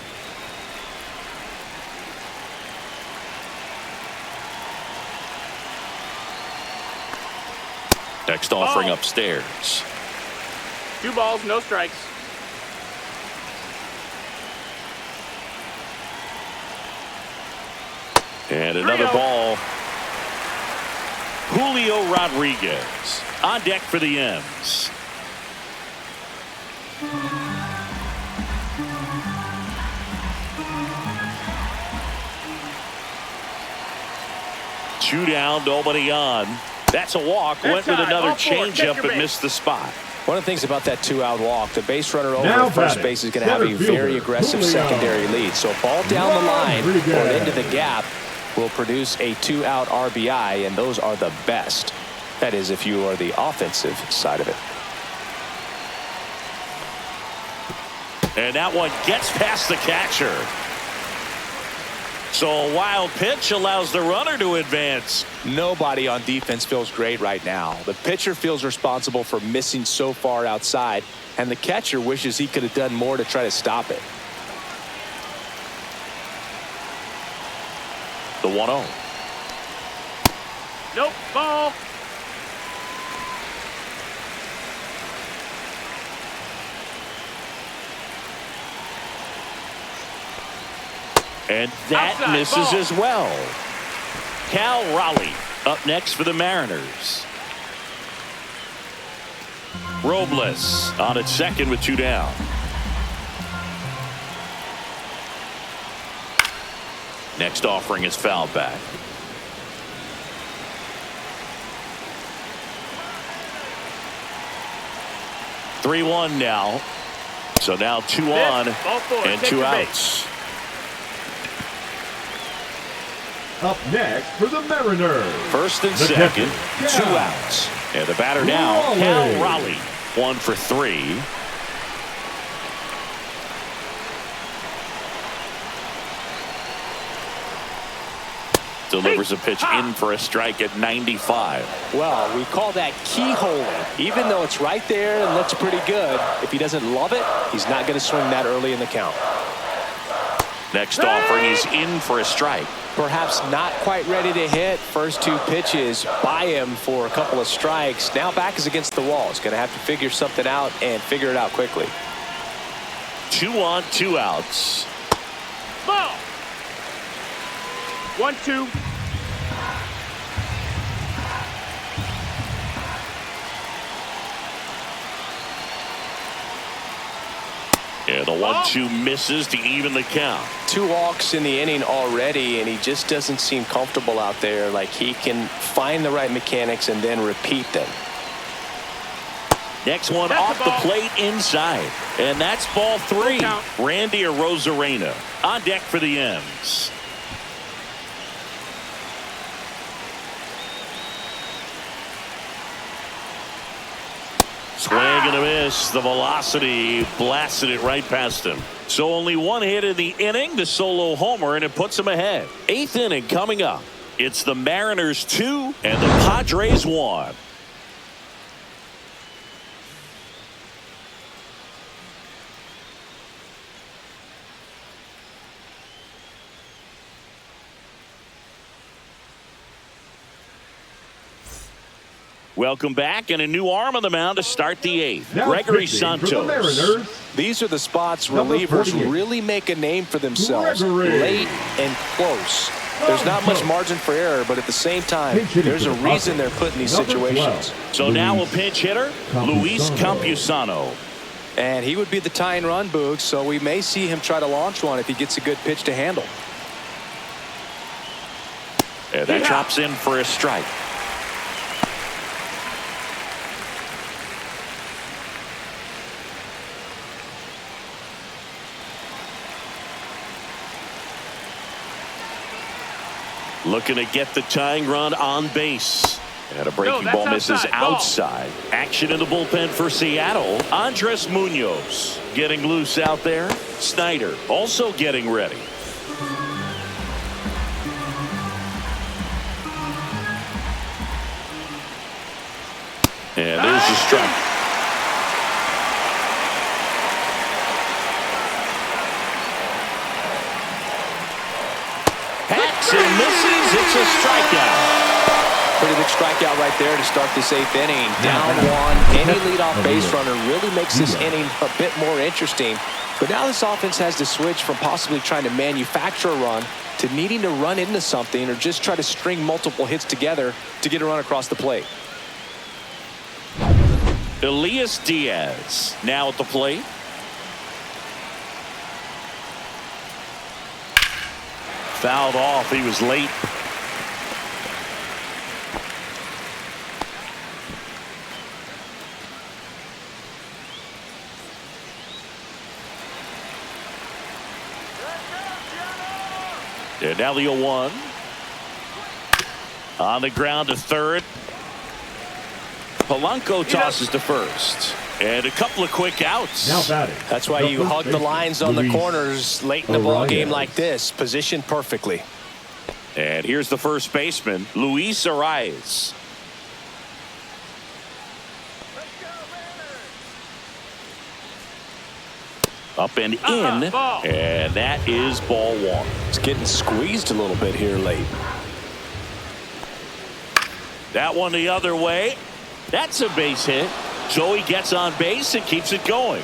Next offering upstairs. 2 balls, no strikes. And another ball. Julio Rodriguez on deck for the M's. Two down, nobody on. That's a walk. Went with another changeup but missed the spot. One of the things about that 2-out walk, the base runner over Now at first batting, base is going to have a very aggressive Julio. secondary lead. So a ball down the line or Rodriguez. into the gap will produce a 2-out RBI, and those are the best. That is, if you are the offensive side of it. And that one gets past the catcher. So a wild pitch allows the runner to advance. Nobody on defense feels great right now. The pitcher feels responsible for missing so far outside, and the catcher wishes he could have done more to try to stop it. The 1-0. Nope, ball. And that Outside misses ball. as well. Cal Raleigh up next for the Mariners. Robles on at second with two down. Next offering is fouled back. (3-1) now. So now 2 on Ball four. and Take 2 your outs. Up next for the Mariners. First and The second, catcher, 2 Cal outs. And the batter now, Raleigh. Cal Raleigh. 1 for 3. Delivers a pitch in for a strike at 95. Well, we call that keyholing. Even though it's right there and looks pretty good, if he doesn't love it, he's not going to swing that early in the count. Next offering is in for a strike. Perhaps not quite ready to hit. First 2 pitches by him for a couple of strikes. Now back is against the wall. He's going to have to figure something out and figure it out quickly. 2 on, 2 outs. Ball. 1-2. Yeah, the 1-2 misses to even the count. 2 walks in the inning already, and he just doesn't seem comfortable out there. Like he can find the right mechanics and then repeat them. Next one That's off the the ball. plate inside. And that's ball 3. Full count. Randy Arozarena on deck for the M's. Swing and a miss. The velocity blasted it right past him. So only 1 hit in the inning, the solo homer, and it puts him ahead. 8th inning coming up. It's the Mariners 2 and the Padres 1. Welcome back, and a new arm on the mound to start the 8th. Now Gregory pitching for the Santos. Mariners, These are the spots Number relievers 48. really make a name for themselves. Gregory. Late and close. There's not much margin for error, but at the same time, Pinch hitting there's for a the reason Padres. they're put in these Number situations. 12. So now a Luis pinch hitter, Luis Campusano. And he would be the tying run, Boog, so we may see him try to launch one if he gets a good pitch to handle. And that drops in for a strike. Looking to get the tying run on base. And a breaking that's ball misses outside. Ball. outside. Action in the bullpen for Seattle. Andres Munoz getting loose out there. Snyder also getting ready. And there's the strike. Hacks and misses. It's a strikeout. Pretty big strikeout right there to start this 8th inning. Down 1. Any leadoff base runner really makes this inning a bit more interesting. But now this offense has to switch from possibly trying to manufacture a run to needing to run into something or just try to string multiple hits together to get a run across the plate. Elias Diaz now at the plate. Fouled off. He was late. And now the 0-1. On the ground to third. Polanco tosses to first. And a couple of quick outs. Now batting. That's why you hug the lines on the corners late in the ball game like this. Positioned perfectly. And here's the first baseman, Luis Arias. Up and in, and that is ball one. It's getting squeezed a little bit here late. That one the other way. That's a base hit. Joey gets on base and keeps it going.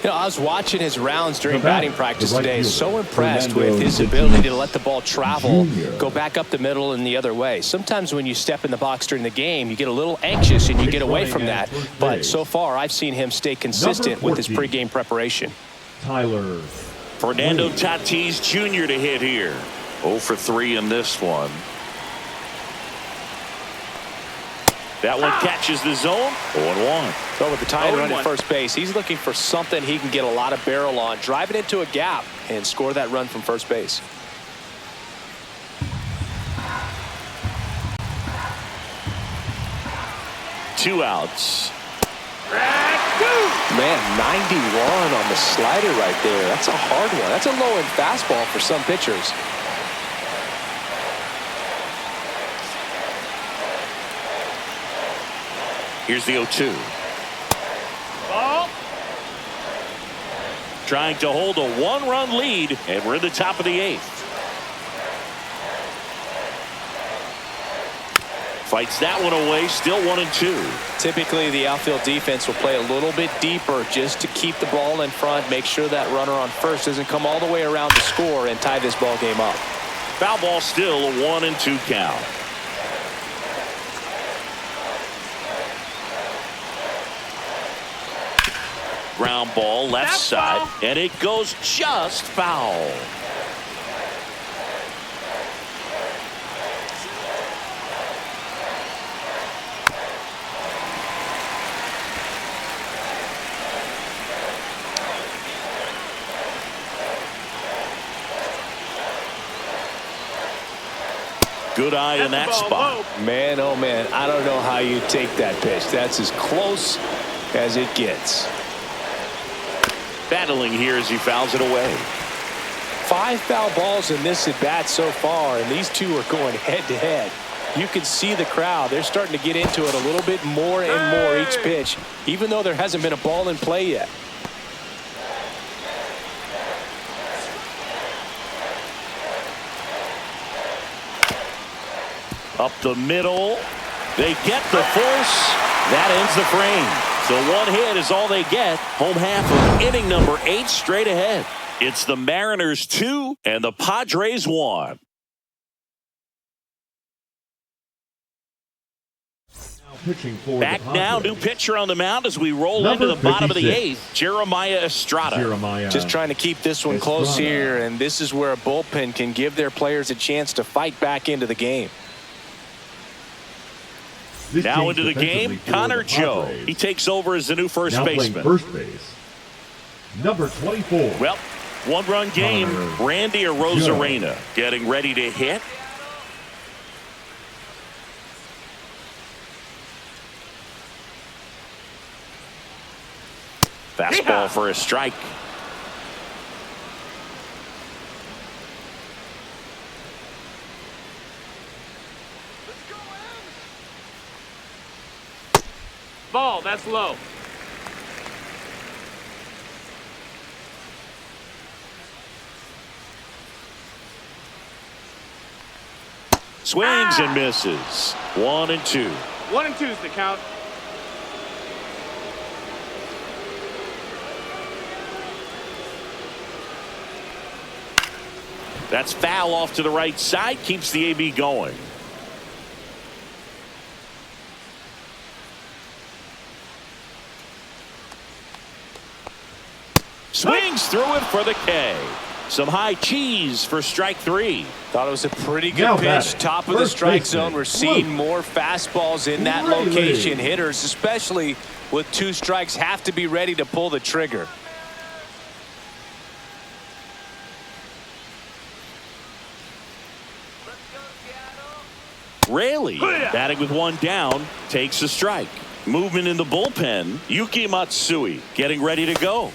You know, I was watching his rounds during The batter, batting practice the right today. fielder, So impressed Fernando with his Tatis ability to let the ball travel, Jr. go back up the middle and the other way. Sometimes when you step in the box during the game, you get a little anxious and you get away from that. But so far, I've seen him stay consistent with his pregame preparation. Tyler Fernando Tatis Jr. to hit here. 0 for 3 in this one. That one catches the zone. 0-1. So with the tying run at first base, he's looking for something he can get a lot of barrel on, drive it into a gap, and score that run from first base. Two outs. Man, 91 on the slider right there. That's a hard one. That's a low-end fastball for some pitchers. Here's the 0-2. Ball. Trying to hold a one-run lead, and we're in the top of the 8th. Fights that one away, still 1-2. Typically, the outfield defense will play a little bit deeper just to keep the ball in front, make sure that runner on first doesn't come all the way around to score and tie this ball game up. Foul ball, still a 1-2 count. Ground ball left That's side, foul. and it goes just foul. Good eye in that spot. Man, oh man, I don't know how you take that pitch. That's as close as it gets. Battling here as he fouls it away. 5 foul balls in this at bat so far, and these two are going head to head. You can see the crowd. They're starting to get into it a little bit more and more each pitch, even though there hasn't been a ball in play yet. Up the middle. They get the force. That ends the frame. So one hit is all they get. Home half of inning number 8 straight ahead. It's the Mariners 2 and the Padres 1. pitching for Back the now, Padres. new pitcher on the mound as we roll Number into the bottom of the 56. 8th, Jeremiah Estrada. Just trying to keep this one close Estrada. here, and this is where a bullpen can give their players a chance to fight back into the game. This Now change into the game, defensively for Connor the Joe. Padres. He takes over as the new first Now playing baseman. first base, number 24. Well, one-run game. Connor Randy Arozarena getting ready to hit. Fastball for a strike. Ball, that's low. Swings and misses. 1-2. 1-2 is the count. That's foul off to the right side. Keeps the AB going. Swings through it for the K. Some high cheese for strike 3. Thought it was a pretty good pitch. Top of the strike zone. We're seeing more fastballs in that location. Hitters, especially with 2 strikes, have to be ready to pull the trigger. Raley batting with 1 down takes a strike. Movement in the bullpen. Yuki Matsui getting ready to go.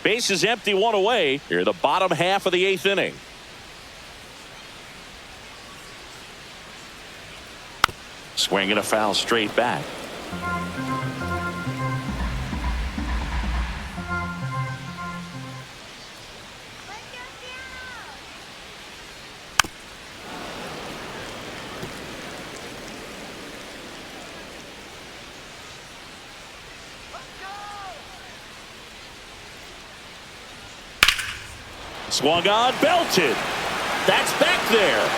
Base is empty, 1 away. Here, the bottom half of the 8th inning. Swinging a foul straight back. Swung on, belted. That's back there.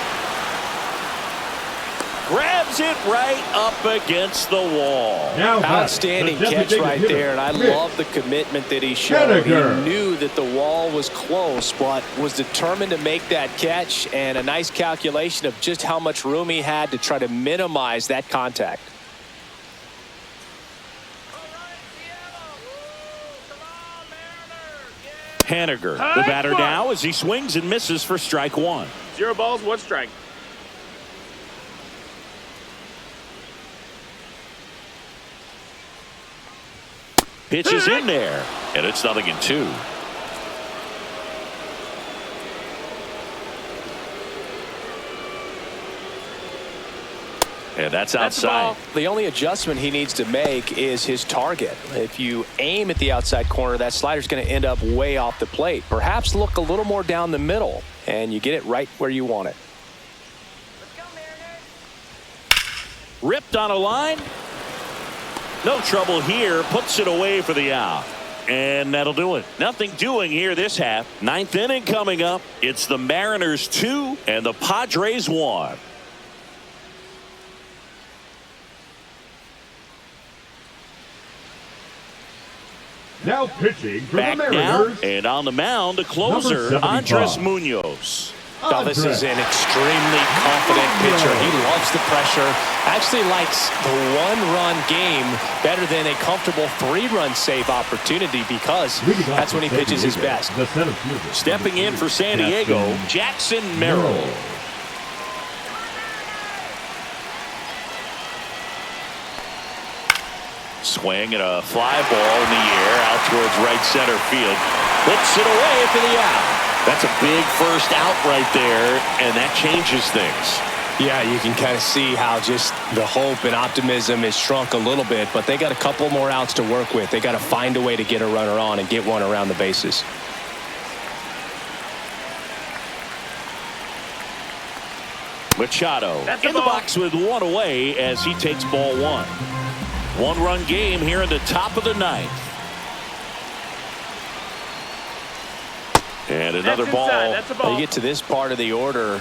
Grabs it right up against the wall. Outstanding catch right there, and I love the commitment that he showed. He knew that the wall was close, but was determined to make that catch, and a nice calculation of just how much room he had to try to minimize that contact. Haniger, the batter now, as he swings and misses for strike 1. 0 balls, 1 strike. Pitch is in there, and it's 0-2. And that's outside. The only adjustment he needs to make is his target. If you aim at the outside corner, that slider's going to end up way off the plate. Perhaps look a little more down the middle, and you get it right where you want it. Let's go, Mariners. Ripped on a line. No trouble here. Puts it away for the out. And that'll do it. Nothing doing here this half. 9th inning coming up. It's the Mariners 2 and the Padres 1. Now pitching for Back the Mariners. now, and on the mound, the closer, Andres Munoz. Now, this is an extremely confident pitcher. He loves the pressure. Actually likes the 1-run game better than a comfortable 3-run save opportunity because that's when he pitches his best. Stepping in for San Diego, Jackson Merrill. Swing and a fly ball in the air out towards right center field. Puts it away for the out. That's a big first out right there, and that changes things. Yeah, you can kind of see how just the hope and optimism is shrunk a little bit, but they got a couple more outs to work with. They got to find a way to get a runner on and get one around the bases. Machado in the box with 1 away as he takes ball 1. 1-run game here in the top of the 9th. And another ball. That's a ball. You get to this part of the order.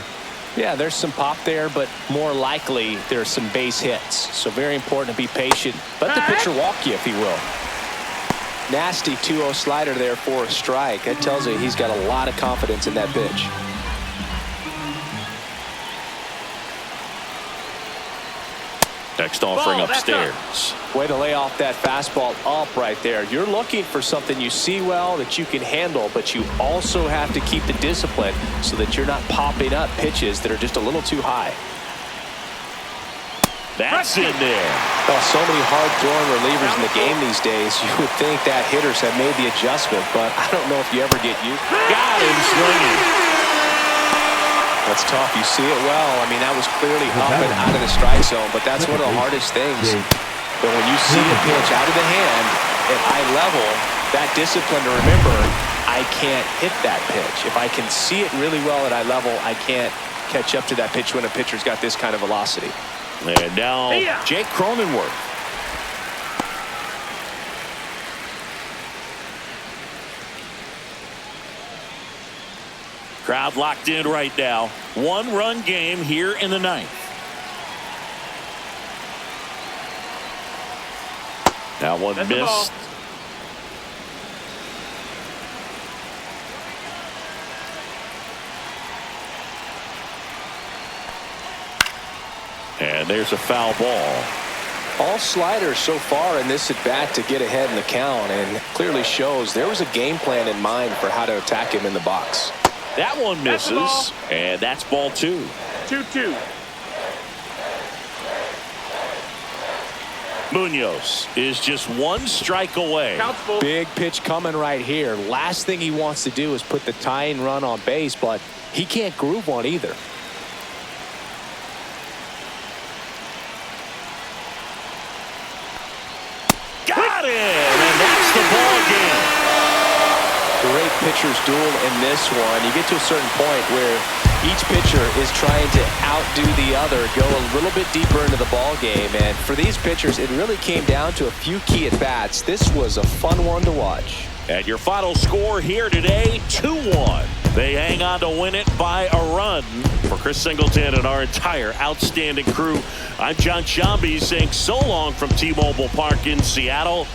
Yeah, there's some pop there, but more likely there's some base hits. So very important to be patient. Let the pitcher walk you, if he will. Nasty 2-0 slider there for a strike. That tells you he's got a lot of confidence in that pitch. Next offering upstairs. Way to lay off that fastball up right there. You're looking for something you see well that you can handle, but you also have to keep the discipline so that you're not popping up pitches that are just a little too high. That's in there. Well, so many hard-throwing relievers in the game these days. You would think that hitters have made the adjustment, but I don't know if you ever get used. Got him swinging. That's tough. You see it well. I mean, that was clearly up and out of the strike zone, but that's one of the hardest things. But when you see a pitch out of the hand at eye level, that discipline to remember, I can't hit that pitch. If I can see it really well at eye level, I can't catch up to that pitch when a pitcher's got this kind of velocity. And now Jake Cronenworth. Crowd locked in right now. 1-run game here in the ninth. Now one That's the ball. missed. And there's a foul ball. All sliders so far in this at bat to get ahead in the count, and clearly shows there was a game plan in mind for how to attack him in the box. That one misses, and that's ball 2. 2-2. Munoz is just 1 strike away. Count's full. Big pitch coming right here. Last thing he wants to do is put the tying run on base, but he can't groove one either. Got it, and that's the ball game. Great pitcher's duel in this one. You get to a certain point where each pitcher is trying to outdo the other, go a little bit deeper into the ball game, and for these pitchers it really came down to a few key at bats. This was a fun one to watch. And your final score here today, 2-1. They hang on to win it by a run. For Chris Singleton and our entire outstanding crew, I'm John Shambi saying so long from T-Mobile Park in Seattle.